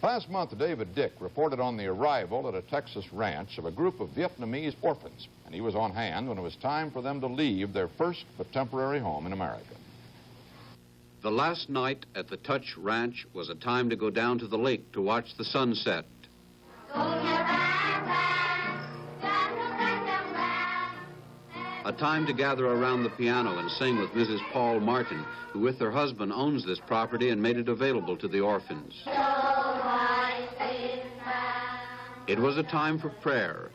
Last month, David Dick reported on the arrival at a Texas ranch of a group of Vietnamese orphans, and he was on hand when it was time for them to leave their first but temporary home in America. The last night at the Touch Ranch was a time to go down to the lake to watch the sunset. A time to gather around the piano and sing with Mrs. Paul Martin, who with her husband owns this property and made it available to the orphans. It was a time for prayer.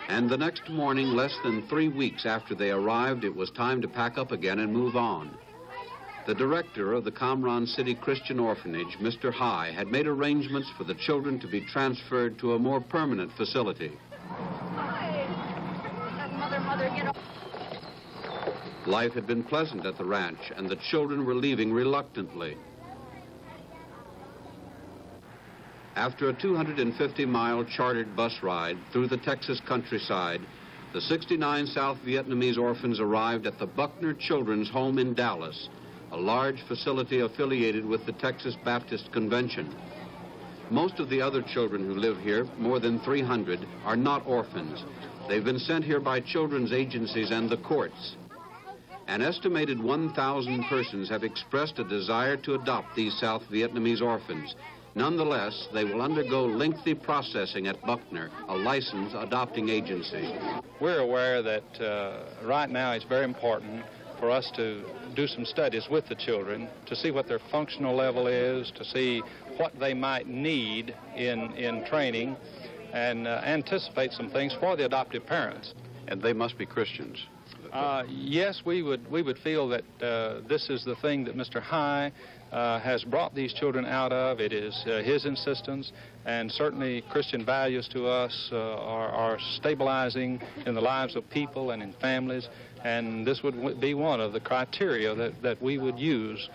And the next morning, less than 3 weeks after they arrived, it was time to pack up again and move on. The director of the Kamran City Christian Orphanage, Mr. High, had made arrangements for the children to be transferred to a more permanent facility. Life had been pleasant at the ranch, and the children were leaving reluctantly. After a 250-mile chartered bus ride through the Texas countryside, the 69 South Vietnamese orphans arrived at the Buckner Children's Home in Dallas, a large facility affiliated with the Texas Baptist Convention. Most of the other children who live here, more than 300, are not orphans. They've been sent here by children's agencies and the courts. An estimated 1,000 persons have expressed a desire to adopt these South Vietnamese orphans. Nonetheless, they will undergo lengthy processing at Buckner, a licensed adopting agency. We're aware that right now it's very important for us to do some studies with the children to see what their functional level is, to see what they might need in training, and anticipate some things for the adoptive parents. And they must be Christians. Yes, we would feel that this is the thing that Mr. High has brought these children out of. It is his insistence, and certainly Christian values to us are stabilizing in the lives of people and in families, and this would be one of the criteria that we would use.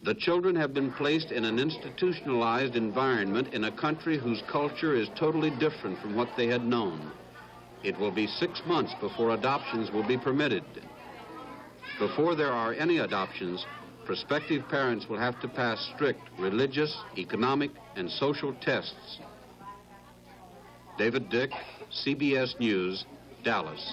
The children have been placed in an institutionalized environment in a country whose culture is totally different from what they had known. It will be 6 months before adoptions will be permitted. Before there are any adoptions, prospective parents will have to pass strict religious, economic, and social tests. David Dick, CBS News, Dallas.